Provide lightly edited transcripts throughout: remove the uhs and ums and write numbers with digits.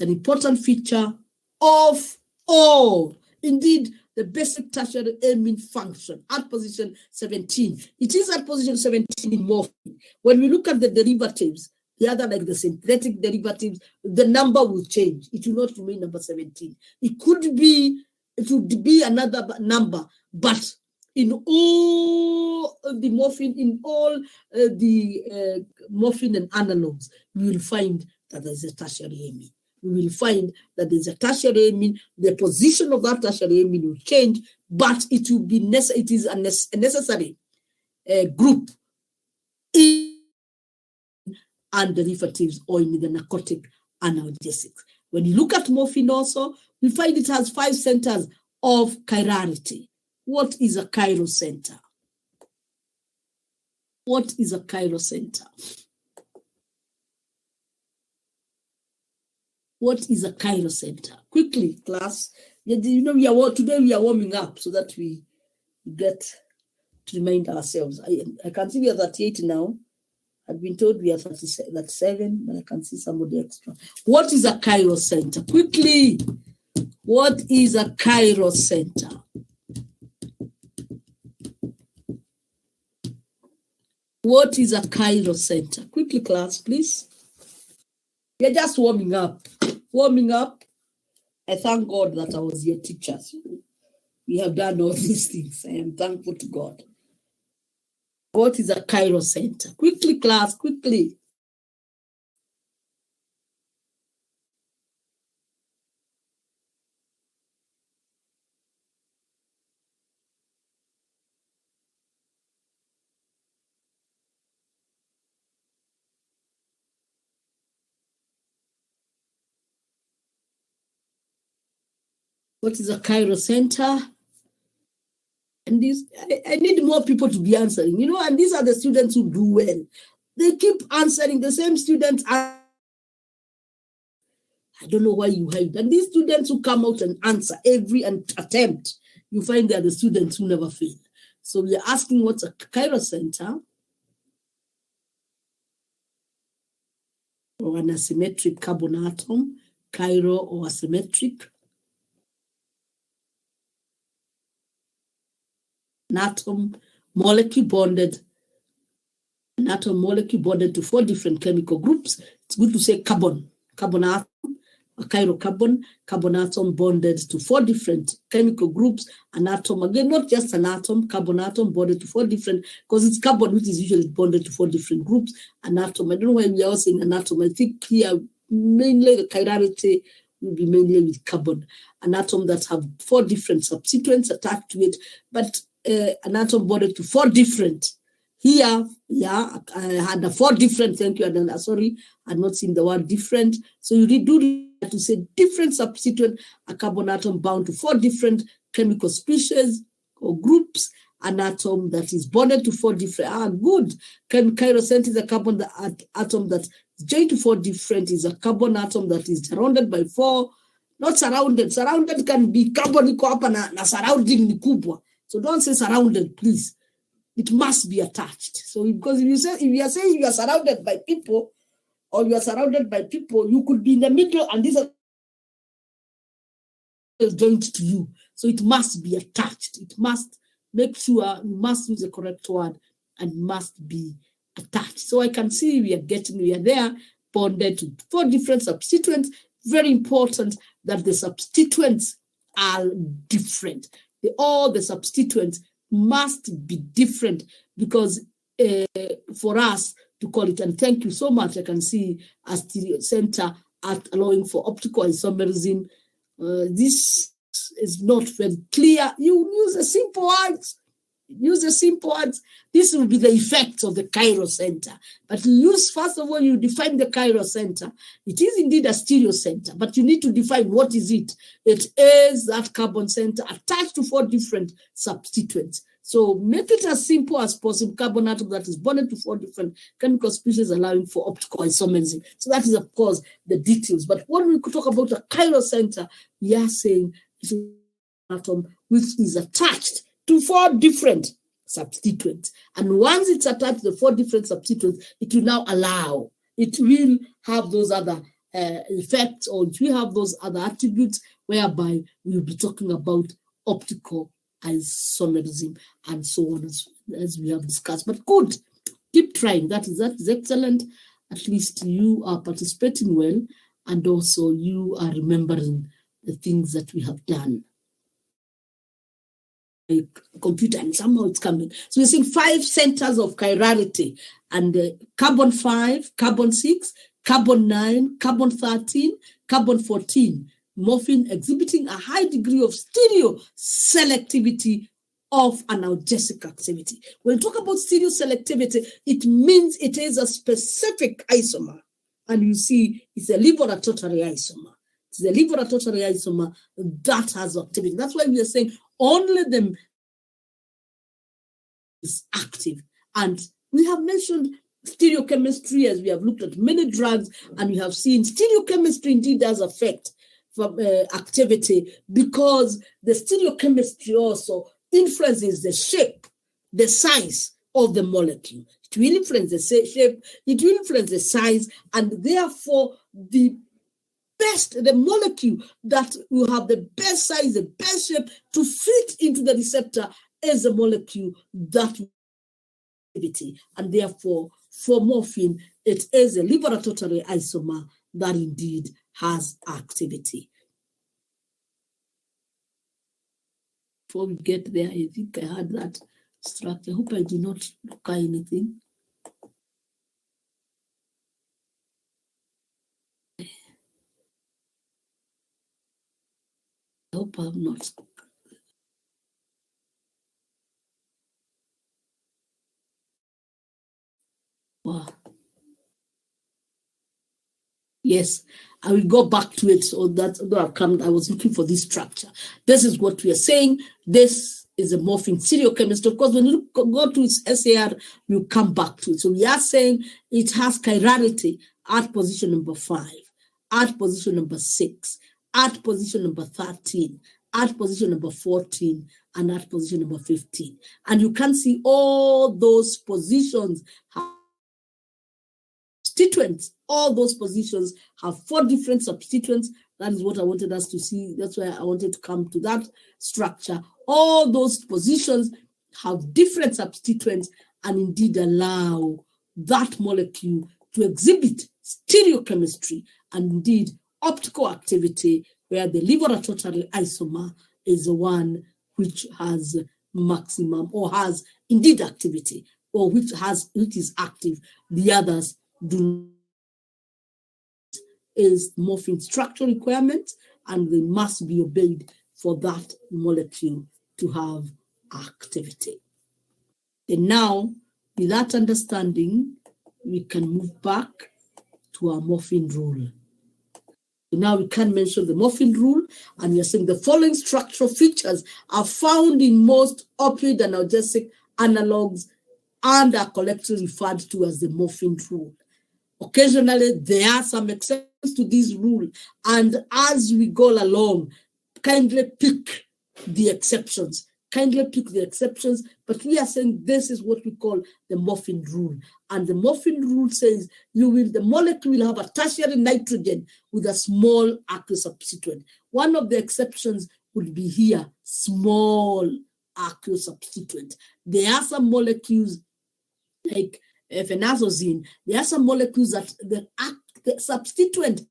It's an important feature of all. Indeed, the basic tertiary amine function at position 17. It is at position 17 in morphine. When we look at the derivatives, the other, like the synthetic derivatives, the number will change. It will not remain number 17. It would be another number, but in all the morphine, in all the morphine and analogs, we will find that there's a tertiary amine. We will find that there's a tertiary amine. The position of that tertiary amine will change, but it will be it is a necessary group in and derivatives or in the narcotic analgesics. When you look at morphine also, we find it has 5 centers of chirality. What is a chiral center? What is a chiral center? What is a chiral center? Quickly, class. You know, today we are warming up so that we get to remind ourselves. I can see we are 38 now. I've been told we are 37, but I can see somebody extra. What is a chiral center? Quickly, what is a chiral center? What is a chiral center? Quickly, class, please. We are just warming up. Warming up. I thank God that I was your teacher. So we have done all these things. I am thankful to God. What is a chiral center? Quickly, class, quickly. What is a chiral center? And this, I need more people to be answering, you know, and these are the students who do well. They keep answering, the same students. I don't know why you hide. And these students who come out and answer every attempt, you find they are the students who never fail. So we are asking what's a chiral center? Or an asymmetric carbon atom, chiral or asymmetric. An atom molecule bonded to 4 different chemical groups. It's good to say carbon atom, a chiral carbon atom bonded to 4 different chemical groups. An atom, again, not just an atom, carbon atom bonded to 4 different, because it's carbon which is usually bonded to 4 different groups. An atom, I don't know why we are all saying an atom. I think here mainly the chirality will be mainly with carbon. An atom that have 4 different substituents attached to it, but an atom bonded to 4 different. Here, yeah, I had a 4 different. Thank you. Sorry, I had not seen the word different. So you do to say different substituent, a carbon atom bound to 4 different chemical species or groups. An atom that is bonded to 4 different. Good. Chiral center is a carbon atom that is joined to 4 different. Is a carbon atom that is surrounded by 4. Not surrounded. Surrounded can be carbon iko hapa na surrounding ni kubwa. So don't say surrounded, please. It must be attached. So because if you are saying you are surrounded by people, or you are surrounded by people, you could be in the middle and this is joined to you. So it must be attached. It must make sure, you must use the correct word and must be attached. So I can see we are there, bonded to 4 different substituents. Very important that the substituents are different. All the substituents must be different because for us to call it, and thank you so much, I can see a stereo center at allowing for optical isomerism. This is not very clear. You use the simple words. This will be the effects of the chiral center. But you use, first of all, you define the chiral center. It is indeed a stereo center, but you need to define what is it. It is that carbon center attached to 4 different substituents. So make it as simple as possible. Carbon atom that is bonded to 4 different chemical species, allowing for optical isomerism. So that is, of course, the details. But when we could talk about a chiral center, we are saying it's an atom which is attached to 4 different substituents. And once it's attached to the 4 different substituents, it will now allow, it will have those other effects, or if we have those other attributes, whereby we'll be talking about optical isomerism and so on, as we have discussed. But good, keep trying. That is excellent. At least you are participating well, and also you are remembering the things that we have done. Computer, and somehow it's coming. So we're seeing 5 centers of chirality, and carbon 5, carbon 6, carbon 9, carbon 13, carbon 14, morphine exhibiting a high degree of stereo selectivity of analgesic activity. When we talk about stereo selectivity, it means it is a specific isomer. And you see, it's a laboratory isomer. It's the laboratory isomer that has activity. That's why we are saying only them is active. And we have mentioned stereochemistry, as we have looked at many drugs, and we have seen stereochemistry indeed does affect activity, because the stereochemistry also influences the shape, the size of the molecule. It will influence the shape, it will influence the size, and therefore the molecule that will have the best size, the best shape to fit into the receptor is a molecule that will have activity. And therefore, for morphine, it is a laboratory isomer that indeed has activity. Before we get there, I think I had that structure. I hope I did not look at anything. I hope I have not. Wow. Yes, I will go back to it. So that I was looking for this structure. This is what we are saying. This is a morphine stereochemistry. Of course, when you go to its SAR, you come back to it. So we are saying it has chirality at position number 5, at position number 6, at position number 13, at position number 14, and at position number 15. And you can see all those positions have substituents. All those positions have 4 different substituents. That is what I wanted us to see. That's why I wanted to come to that structure. All those positions have different substituents and indeed allow that molecule to exhibit stereochemistry and indeed optical activity, where the laboratory isomer is the one which has maximum or has indeed activity, or which is active. The others do. Is morphine structural requirements, and they must be obeyed for that molecule to have activity. And now, with that understanding, we can move back to our morphine rule. So now we can mention the morphine rule, and we are saying the following structural features are found in most opioid analgesic analogs and are collectively referred to as the morphine rule. Occasionally, there are some exceptions to this rule, and as we go along, kindly pick the exceptions. But we are saying this is what we call the morphine rule. And the morphine rule says the molecule will have a tertiary nitrogen with a small aqueous substituent. One of the exceptions would be here, small aqueous substituent. There are some molecules like phenazocine, there are some molecules that the substituent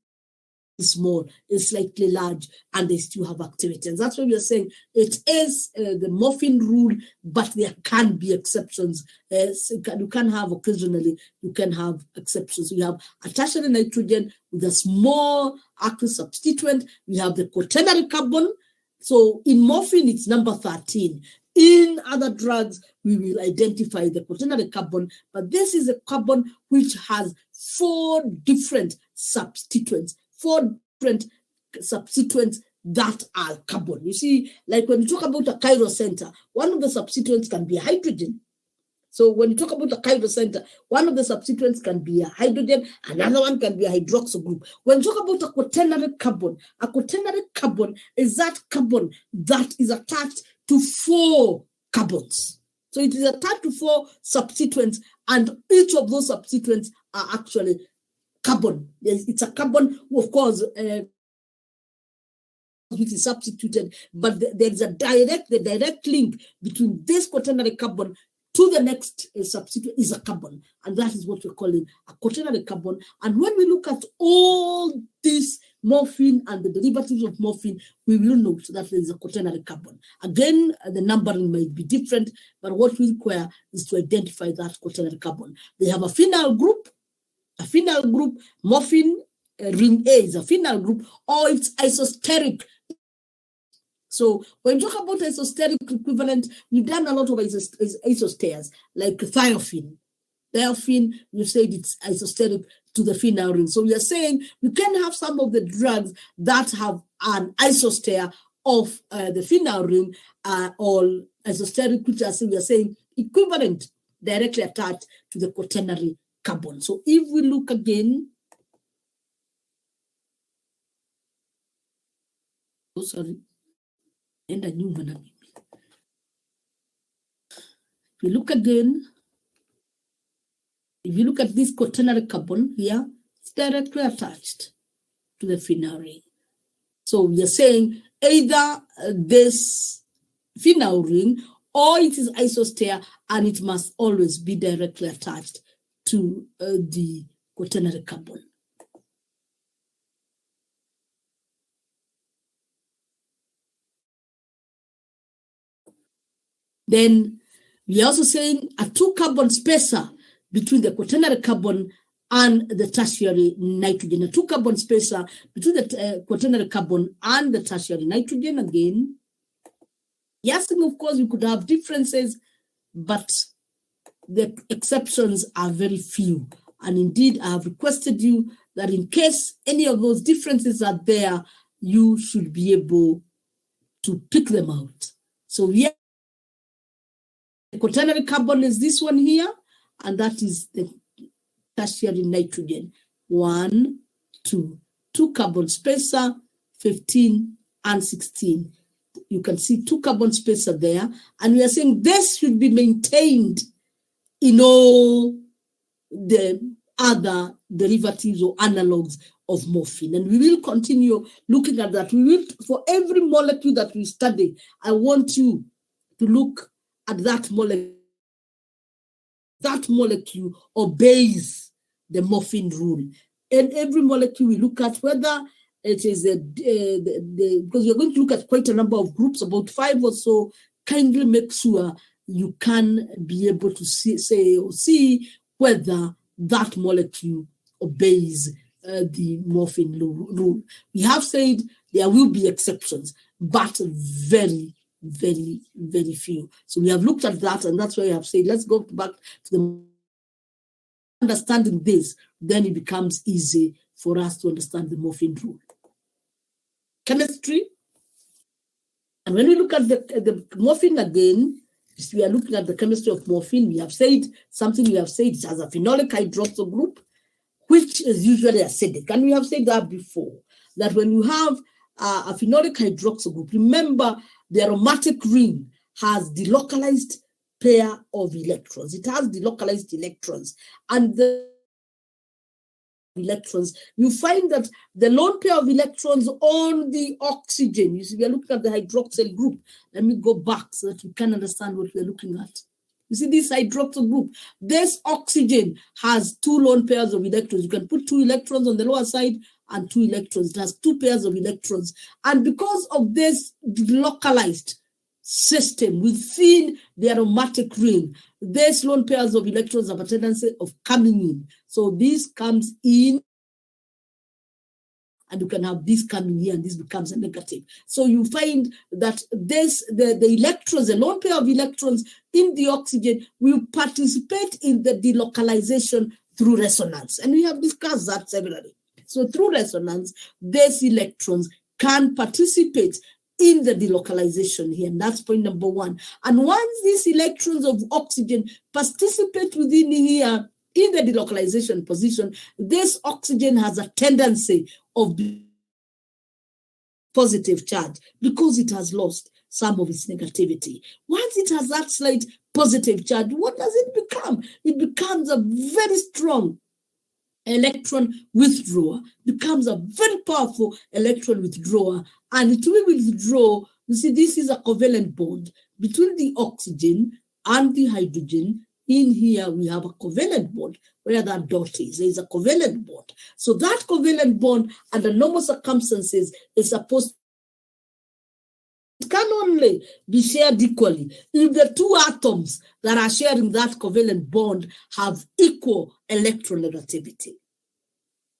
is small, is slightly large, and they still have activity. And that's what we are saying. It is the morphine rule, but there can be exceptions. You can have occasionally, you can have exceptions. We have a tertiary nitrogen with a small aqueous substituent. We have the quaternary carbon. So in morphine, it's number 13. In other drugs, we will identify the quaternary carbon, but this is a carbon which has 4 different substituents, 4 different substituents that are carbon. You see, like when you talk about a chiral center, one of the substituents can be a hydrogen. So when you talk about a chiral center, one of the substituents can be a hydrogen, another one can be a hydroxyl group. When you talk about a quaternary carbon is that carbon that is attached to 4 carbons. So it is attached to 4 substituents, and each of those substituents are actually carbon. It's a carbon, of course, which is substituted, but there is a direct link between this quaternary carbon to the next substitute is a carbon, and that is what we're calling a quaternary carbon. And when we look at all this morphine and the derivatives of morphine, we will note that there is a quaternary carbon. Again, the numbering might be different, but what we require is to identify that quaternary carbon. They have a phenyl group, morphine ring A is a phenyl group, or it's isosteric. So when you talk about isosteric equivalent, we've done a lot of isosteres, like thiophene. Thiophene, you said it's isosteric to the phenyl ring. So we are saying we can have some of the drugs that have an isostere of the phenyl ring, or isosteric, which we are saying equivalent, directly attached to the quaternary carbon. So if we look again, and a new one. If you look again, if you look at this quaternary carbon here, it's directly attached to the phenyl ring. So we are saying either this phenyl ring or it is isostere, and it must always be directly attached to the quaternary carbon. Then we are also saying a 2-carbon spacer between the quaternary carbon and the tertiary nitrogen. A 2-carbon spacer between the quaternary carbon and the tertiary nitrogen. Again, yes, and of course, we could have differences, but the exceptions are very few. And indeed, I have requested you that in case any of those differences are there, you should be able to pick them out. So we have the quaternary carbon is this one here, and that is the tertiary nitrogen. 1, 2, 2-carbon spacer, 15 and 16. You can see 2-carbon spacer there, and we are saying this should be maintained in all the other derivatives or analogs of morphine. And we will continue looking at that. We will, for every molecule that we study, I want you to look at that molecule. That molecule obeys the Morphine rule. And every molecule we look at, whether it is because we're going to look at quite a number of groups, about 5 or so, kindly make sure you can be able to see whether that molecule obeys the Morphine rule. We have said there will be exceptions, but very, very, very few. So we have looked at that, and that's why I have said, let's go back to the understanding this, then it becomes easy for us to understand the Morphine rule. Chemistry. And when we look at the morphine again, we are looking at the chemistry of morphine. We have said something, we have said it has a phenolic hydroxyl group, which is usually acidic. And we have said that before, that when you have a phenolic hydroxyl group, remember the aromatic ring has delocalized pair of electrons. It has delocalized electrons. And the electrons, you find that the lone pair of electrons on the oxygen, you see, we are looking at the hydroxyl group. Let me go back so that you can understand what we're looking at. You see this hydroxyl group, this oxygen has 2 lone pairs of electrons. You can put 2 electrons on the lower side and 2 electrons. It has 2 pairs of electrons. And because of this localized system within the aromatic ring, these lone pairs of electrons have a tendency of coming in. So this comes in, and you can have this coming here, and this becomes a negative. So you find that the electrons, the lone pair of electrons in the oxygen will participate in the delocalization through resonance. And we have discussed that severally. So through resonance, these electrons can participate in the delocalization here. And that's point number 1. And once these electrons of oxygen participate within here in the delocalization position, this oxygen has a tendency of positive charge because it has lost some of its negativity. Once it has that slight positive charge, what does it become? It becomes a very strong electron withdrawer, becomes a very powerful electron withdrawer, and it will withdraw. You see, this is a covalent bond between the oxygen and the hydrogen. In here, we have a covalent bond where that dot is. There is a covalent bond. So that covalent bond, under normal circumstances, is supposed to can only be shared equally if the two atoms that are sharing that covalent bond have equal electronegativity.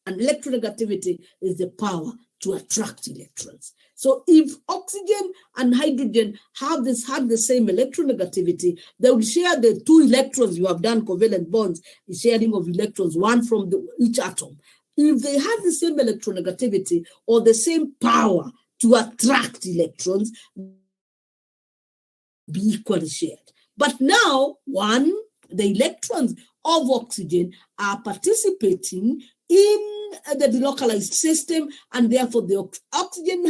And electronegativity is the power to attract electrons. So if oxygen and hydrogen have the same electronegativity, they will share the two electrons. You have done covalent bonds, the sharing of electrons, one from each atom. If they have the same electronegativity or the same power to attract electrons, be equally shared. But now, the electrons of oxygen are participating in the delocalized system, and therefore the oxygen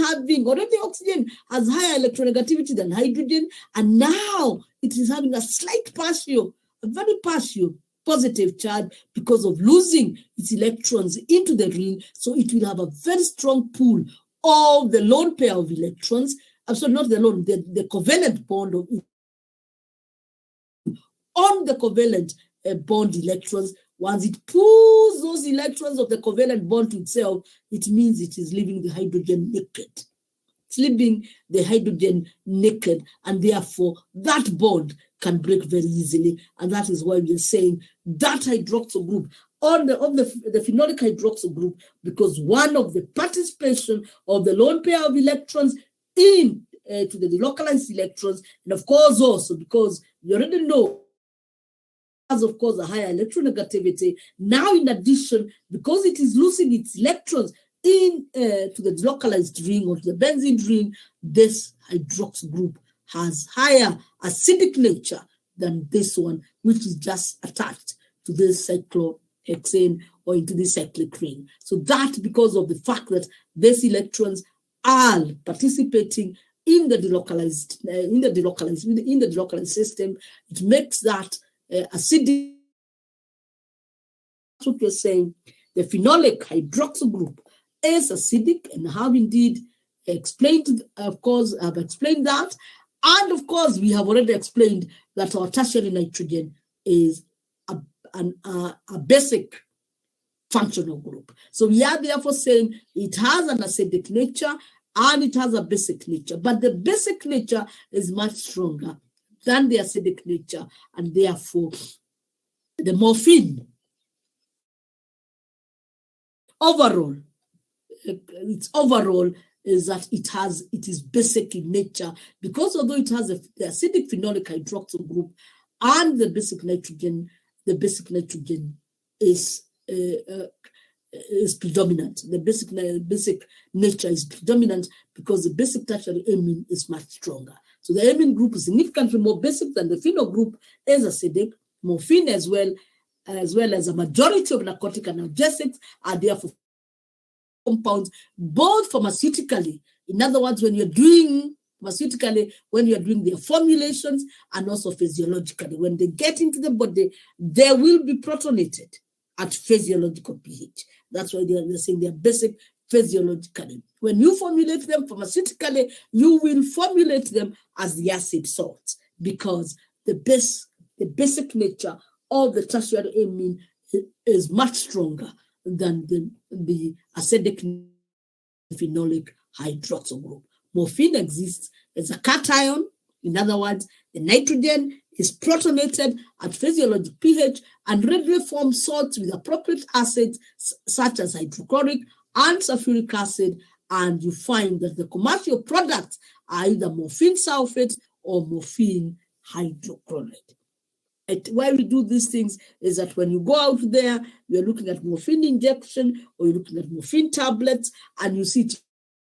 oxygen has higher electronegativity than hydrogen, and now it is having a slight partial, a very partial positive charge because of losing its electrons into the ring. So it will have a very strong pull of the lone pair of electrons. So not the lone, the covalent bond on the covalent bond electrons. Once it pulls those electrons of the covalent bond to itself, it means it is leaving the hydrogen naked. It's leaving the hydrogen naked, and therefore that bond can break very easily. And that is why we are saying that hydroxyl group on the phenolic hydroxyl group, because one of the participation of the lone pair of electrons in to the delocalized electrons, and of course also because you already know, has of course a higher electronegativity. Now, in addition, because it is losing its electrons in to the delocalized ring or to the benzene ring, this hydroxyl group has higher acidic nature than this one, which is just attached to this cyclohexane or into this cyclic ring. So that, because of the fact that these electrons are participating in the delocalized system, it makes that acidic. That's what we're saying. The phenolic hydroxyl group is acidic, and have indeed explained, of course, I've explained that. And of course, we have already explained that our tertiary nitrogen is a basic functional group. So we are therefore saying it has an acidic nature and it has a basic nature, but the basic nature is much stronger than the acidic nature, and therefore the morphine overall, its overall is that it is basic in nature, because although it has the acidic phenolic hydroxyl group and the basic nitrogen is predominant. The basic nature is predominant because the basic tertiary amine is much stronger. So the amine group is significantly more basic than the phenol group, is acidic. Morphine as well as a majority of narcotic analgesics are therefore compounds, both pharmaceutically. In other words, when you're doing their formulations, and also physiologically. When they get into the body, they will be protonated at physiological pH. That's why they're saying they're basic physiologically. When you formulate them pharmaceutically, you will formulate them as the acid salts, because the basic nature of the tertiary amine is much stronger than the acidic phenolic hydroxyl group. Morphine exists as a cation. In other words, the nitrogen is protonated at physiological pH and readily forms salts with appropriate acids such as hydrochloric and sulfuric acid, and you find that the commercial products are either morphine sulfate or morphine hydrochloride. Why we do these things is that when you go out there, you're looking at morphine injection or you're looking at morphine tablets, and you see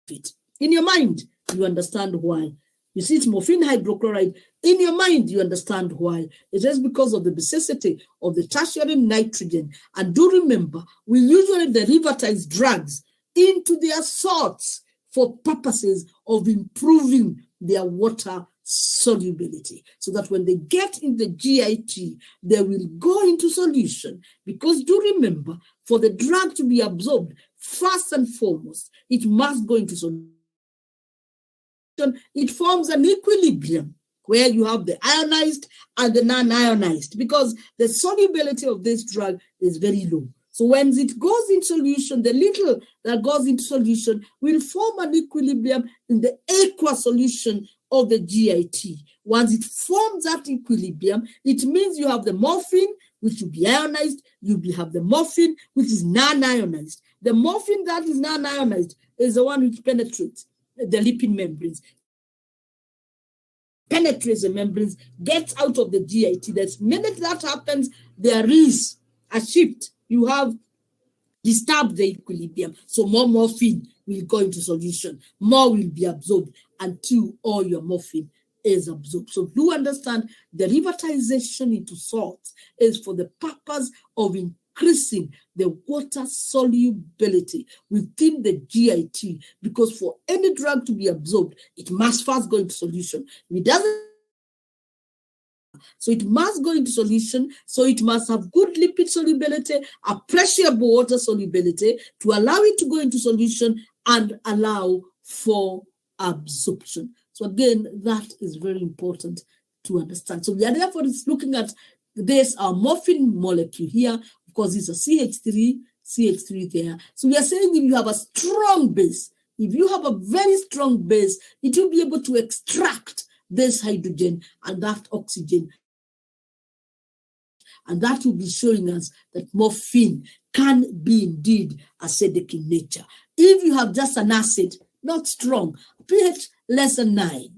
it. In your mind, you understand why. You see it's morphine hydrochloride. In your mind, you understand why. It is because of the basicity of the tertiary nitrogen. And do remember, we usually derivatize drugs into their salts for purposes of improving their water solubility, so that when they get in the GIT, they will go into solution. Because do remember, for the drug to be absorbed, first and foremost, it must go into solution. It forms an equilibrium where you have the ionized and the non-ionized, because the solubility of this drug is very low. So when it goes in solution, the little that goes into solution will form an equilibrium in the aqueous solution of the GIT. Once it forms that equilibrium, it means you have the morphine, which will be ionized. You will have the morphine, which is non-ionized. The morphine that is non-ionized is the one which penetrates the lipid membranes. Penetrates the membranes, gets out of the GIT. The minute that happens, there is a shift. You have disturbed the equilibrium. So more morphine will go into solution. More will be absorbed until all your morphine is absorbed. So do understand, derivatization into salts is for the purpose of increasing the water solubility within the GIT, because for any drug to be absorbed, it must first go into solution. If it doesn't, so it must go into solution, so it must have good lipid solubility, appreciable water solubility to allow it to go into solution and allow for absorption. So again, that is very important to understand. So we are therefore looking at this, our morphine molecule here. Of course, it's a CH3 there. So we are saying if you have a strong base, if you have a very strong base, it will be able to extract this hydrogen and that oxygen. And that will be showing us that morphine can be indeed acidic in nature. If you have just an acid, not strong, pH less than 9,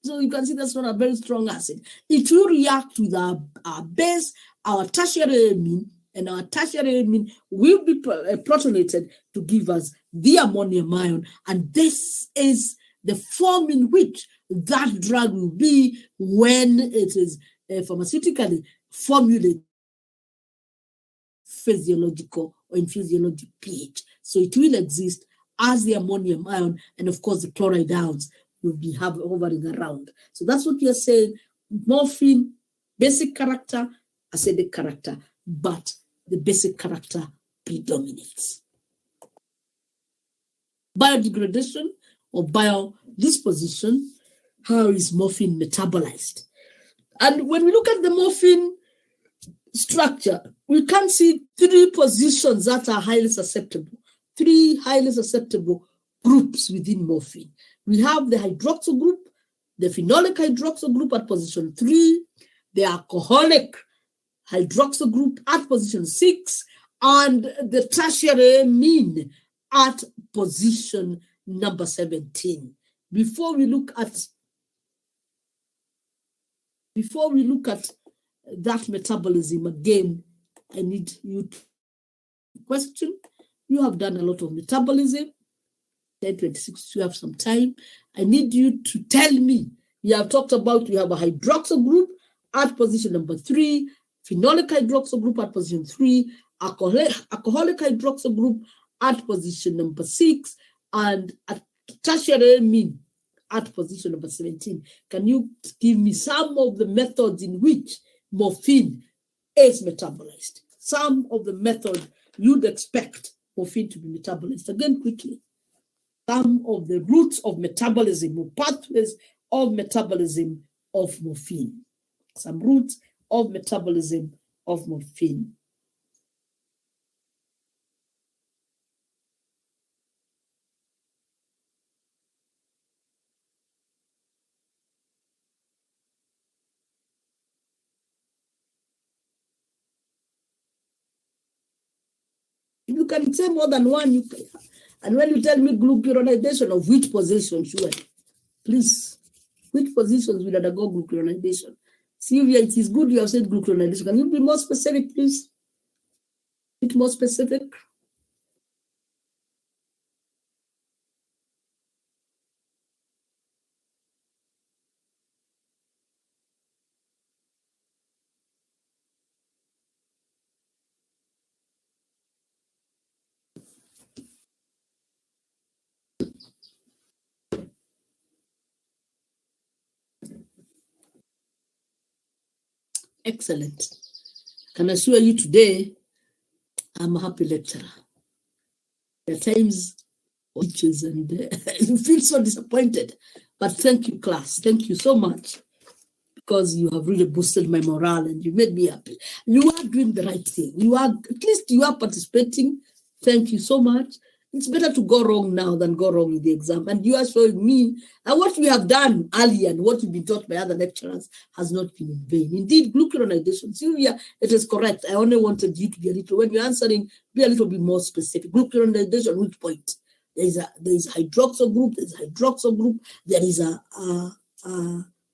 so you can see that's not a very strong acid, it will react with our base, our tertiary amine, and our tertiary amine will be protonated to give us the ammonium ion. And this is the form in which that drug will be when it is pharmaceutically formulated physiological or in physiologic pH. So it will exist as the ammonium ion, and of course the chloride ions will be hovering around. So that's what we are saying. Morphine, basic character, acidic character, but the basic character predominates. Biodegradation or biodisposition, how is morphine metabolized? And when we look at the morphine structure, we can see three positions that are highly susceptible, three highly susceptible groups within morphine. We have the hydroxyl group, the phenolic hydroxyl group at position 3, the alcoholic hydroxyl group at position 6, and the tertiary amine at position number 17. Before we look at that metabolism, again, I need you to question. You have done a lot of metabolism. 10:26, you have some time. I need you to tell me. We have talked about, we have a hydroxyl group at position number 3, phenolic hydroxyl group at position 3, alcoholic hydroxyl group at position number 6, and a tertiary amine at position number 17. Can you give me some of the methods in which morphine is metabolized? Some of the methods you'd expect morphine to be metabolized. Again, quickly. Some of the routes of metabolism or pathways of metabolism of morphine. Some routes of metabolism of morphine. If you can say more than one, you can. And when you tell me glucuronidation, of which position should I? Please, which positions will undergo glucuronidation? Sylvia, it is good you have said glucuronidation. Can you be more specific, please? A bit more specific. Excellent. Can assure you today, I'm a happy lecturer. There are times teachers and you feel so disappointed. But thank you, class. Thank you so much, because you have really boosted my morale and you made me happy. You are doing the right thing. At least you are participating. Thank you so much. It's better to go wrong now than go wrong in the exam. And you are showing me that what we have done earlier and what you've been taught by other lecturers has not been in vain. Indeed, glucuronidation, Sylvia, it is correct. I only wanted you to be a little, when you're answering, be a little bit more specific. Glucuronidation, which point? There is a hydroxyl group, there is a hydroxyl group, there is a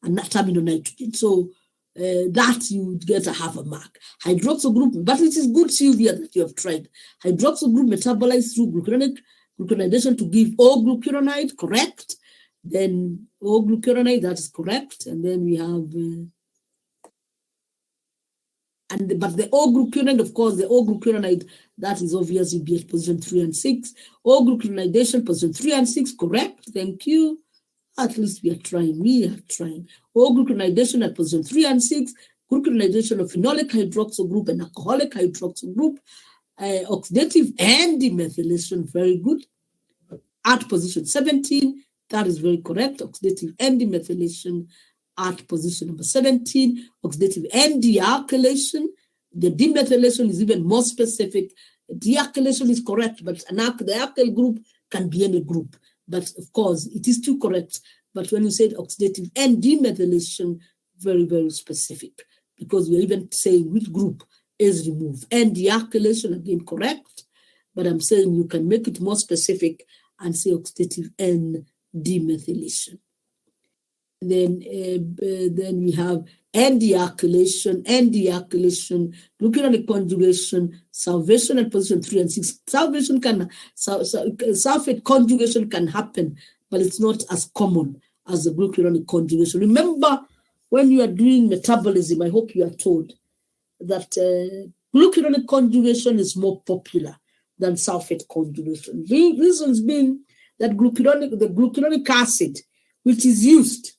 aminonitrogen. So that you would get a half a mark. Hydroxyl group, but it is good, Sylvia, that you have tried. Hydroxyl group metabolized through glucuronidation to give O-glucuronide, correct? Then O-glucuronide, that is correct. And then we have, but the O-glucuronide, of course, the O-glucuronide, that is obvious, you'll be at position 3 and 6. O-glucuronidation, position 3 and 6, correct? Thank you. At least we are trying. We are trying. O-glucuronidation at position 3 and 6, glucuronidation of phenolic hydroxyl group and alcoholic hydroxyl group, oxidative and demethylation, very good. At position 17, that is very correct. Oxidative and demethylation at position number 17, oxidative and dealkylation. The demethylation is even more specific. Dealkylation is correct, but the alkyl group can be any group. But of course, it is too correct. But when you said oxidative and demethylation, very, very specific, because we're even saying which group is removed. And dealkylation, again, correct. But I'm saying you can make it more specific and say oxidative and demethylation. Then we have dealkylation, glucuronic conjugation, salvation at position 3 and 6. Sulfate conjugation can happen, but it's not as common as the glucuronic conjugation. Remember, when you are doing metabolism, I hope you are told that glucuronic conjugation is more popular than sulfate conjugation. The reasons being that the glucuronic acid, which is used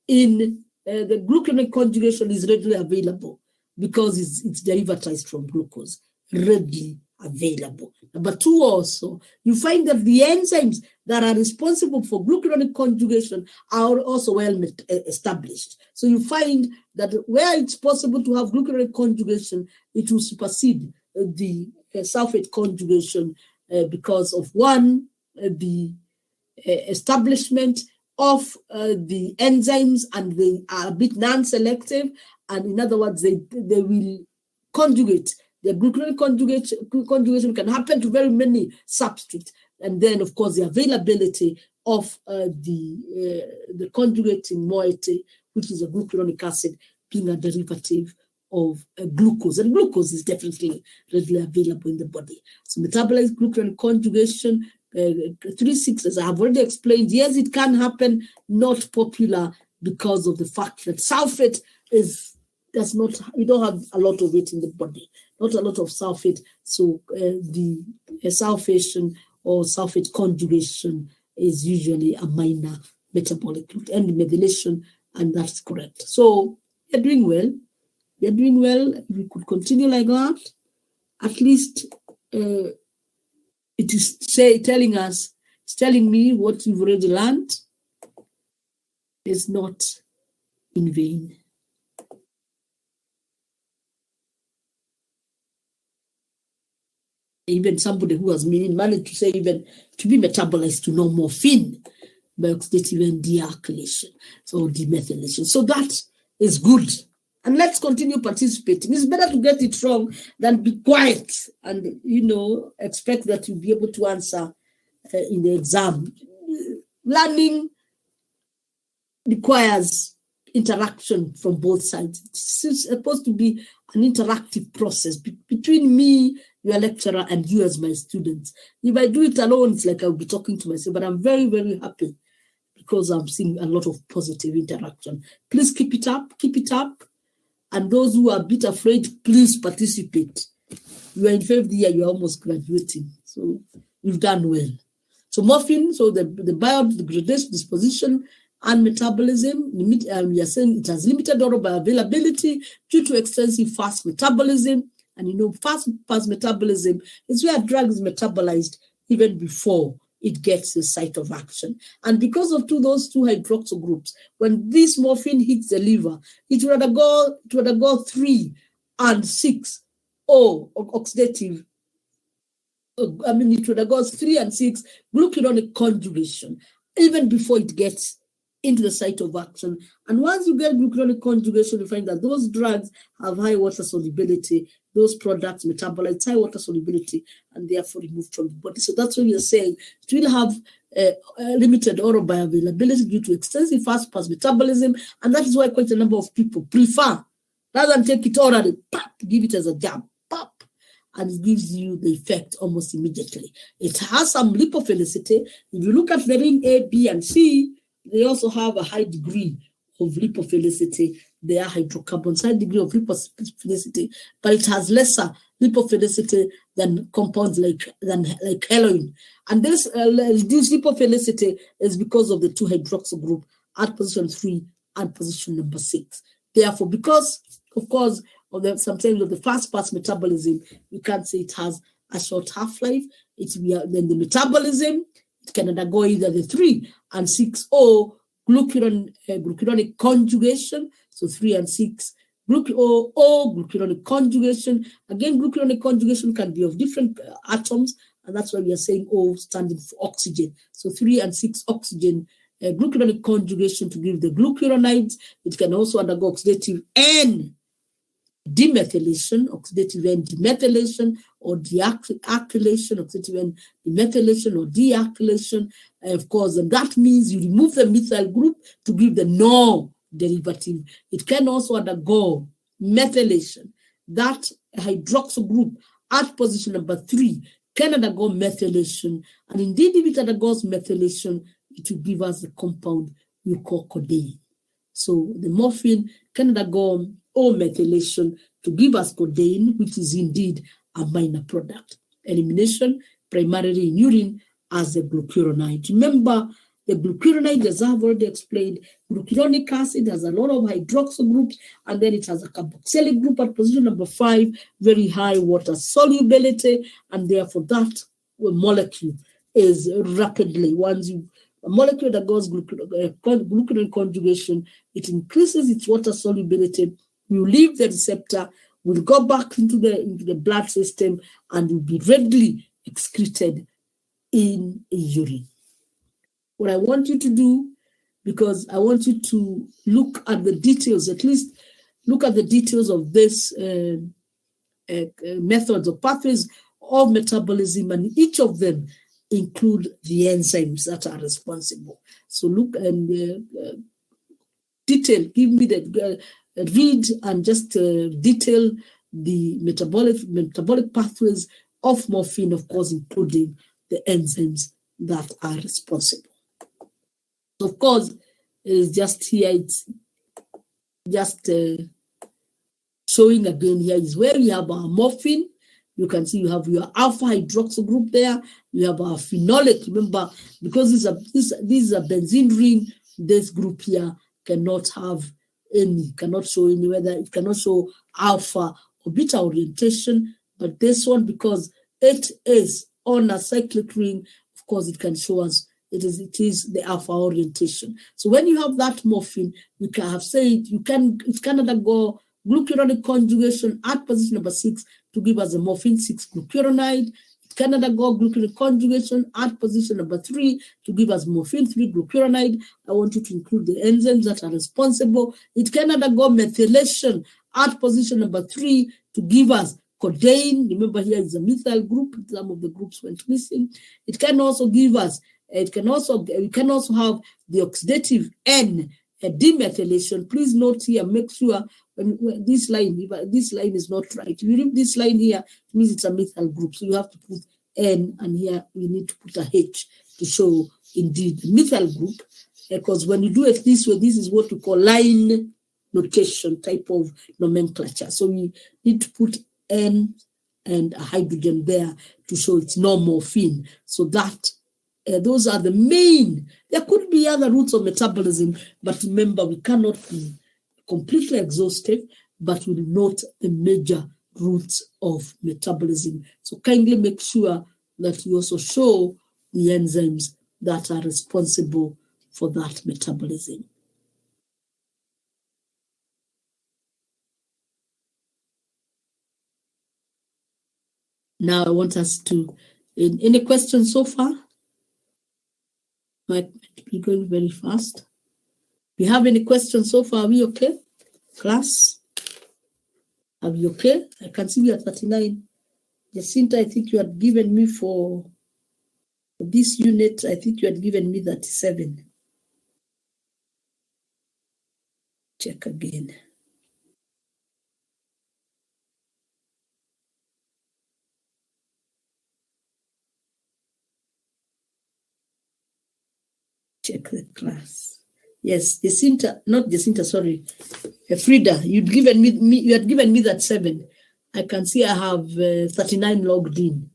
in the glucuronic conjugation, is readily available because it's derivatized from glucose, readily available. Number 2 also, you find that the enzymes that are responsible for glucuronic conjugation are also well established. So you find that where it's possible to have glucuronic conjugation, it will supersede the sulfate conjugation because of one, the establishment of the enzymes, and they are a bit non-selective, and in other words, they will conjugate. The glucuronic conjugation can happen to very many substrates, and then of course the availability of the conjugating moiety, which is a glucuronic acid, being a derivative of glucose, and glucose is definitely readily available in the body. So metabolized glucuronic conjugation, 3-6, as I have already explained, yes, it can happen, not popular because of the fact that sulfate we don't have a lot of it in the body, not a lot of sulfate. So the sulfation or sulfate conjugation is usually a minor metabolic route, and methylation, and that's correct. So you're doing well. You're doing well. We could continue like that. At least it is telling me what you've already learned is not in vain. Even somebody who has managed to say even to be metabolized to know morphine by oxidative and dealkylation, so demethylation. So that is good. And let's continue participating. It's better to get it wrong than be quiet and, expect that you'll be able to answer in the exam. Learning requires interaction from both sides. It's supposed to be an interactive process between me, your lecturer, and you as my students. If I do it alone, it's like I'll be talking to myself, but I'm very, very happy because I'm seeing a lot of positive interaction. Please keep it up, keep it up. And those who are a bit afraid, please participate. You are in 5th year, you're almost graduating. So you've done well. So morphine, so the biodegradation disposition, And metabolism, we are saying it has limited oral bioavailability due to extensive fast metabolism. And fast metabolism is where a drug is metabolized even before it gets the site of action. And because of those two hydroxyl groups, when this morphine hits the liver, it would undergo 3 and 6 oxidative. It would undergo 3 and 6 glucuronic conjugation even before it gets into the site of action. And once you get glucuronic conjugation, you find that those drugs have high water solubility, those products metabolize high water solubility, and therefore removed from the body. So that's what we are saying. It will have limited oral bioavailability due to extensive fast metabolism, and that is why quite a number of people prefer, rather than take it orally, give it as a jab, and it gives you the effect almost immediately. It has some lipophilicity. If you look at the ring A, B, and C, they also have a high degree of lipophilicity. They are hydrocarbons, high degree of lipophilicity, but it has lesser lipophilicity than compounds like heroin. And this reduced lipophilicity is because of the 2 hydroxyl group at position 3 and position number 6. Therefore, because, of course, sometimes of the fast metabolism, we can't say it has a short half-life. Then the metabolism, it can undergo either the 3 and 6 or glucuronic conjugation, so 3 and 6, glucuronic conjugation. Again, glucuronic conjugation can be of different atoms, and that's why we are saying O standing for oxygen. So 3 and 6 oxygen, glucuronic conjugation to give the glucuronides. It can also undergo oxidative N demethylation, oxidative N demethylation, or dealkylation, oxidative N demethylation or dealkylation, of course, and that means you remove the methyl group to give the no derivative. It can also undergo methylation. That hydroxyl group at position number 3 can undergo methylation, and indeed, if it undergoes methylation, it will give us the compound we call codeine. So the morphine can undergo methylation to give us codeine, which is indeed a minor product. Elimination primarily in urine as a glucuronide. Remember, the glucuronide, as I've already explained, glucuronic acid has a lot of hydroxyl groups, and then it has a carboxylic group at position number 5, very high water solubility, and therefore that molecule is rapidly, a molecule that goes glucuronic conjugation, it increases its water solubility, will leave the receptor, will go back into the blood system, and will be readily excreted in urine. What I want you to do, because I want you to look at the details, at least look at the details of this methods or pathways of metabolism, and each of them include the enzymes that are responsible. So look and detail, give me the read and just detail the metabolic pathways of morphine, of course, including the enzymes that are responsible. So of course, it is just here, it's just showing again here is where we have our morphine. You can see you have your alpha hydroxyl group there. You have our phenolic. Remember, because this is a benzene ring, this group here cannot show any, whether it cannot show alpha or beta orientation. But this one, because it is on a cyclic ring, of course, it can show us it is the alpha orientation. So when you have that morphine, we can have said it can undergo glucuronic conjugation at position number 6 to give us a morphine 6 glucuronide. It can undergo glucuronic conjugation at position number 3 to give us morphine 3 glucuronide. I want you to include the enzymes that are responsible. It can undergo methylation at position number 3 to give us codeine. Remember, here is a methyl group. Some of the groups went missing. It can also give us. We can also have the oxidative N demethylation. Please note here, make sure when this line is not right. If you read this line here, it means it's a methyl group. So you have to put N, and here we need to put a H to show indeed the methyl group. Because when you do it this way, this is what we call line notation type of nomenclature. So we need to put N and a hydrogen there to show it's no morphine. So that those are the main. There could be other routes of metabolism, but remember, we cannot be completely exhaustive, but we note the major routes of metabolism. So kindly make sure that you also show the enzymes that are responsible for that metabolism. Now I want us to, any questions so far? Might be going very fast. Do you have any questions so far? Are we okay? Class? Are we okay? I can see we are 39. Jacinta, I think you had given me for this unit, I think you had given me 37. Check again. Check the class. Yes, Jacinta, not Jacinta, sorry. Frida, you had given me that 7. I can see I have 39 logged in.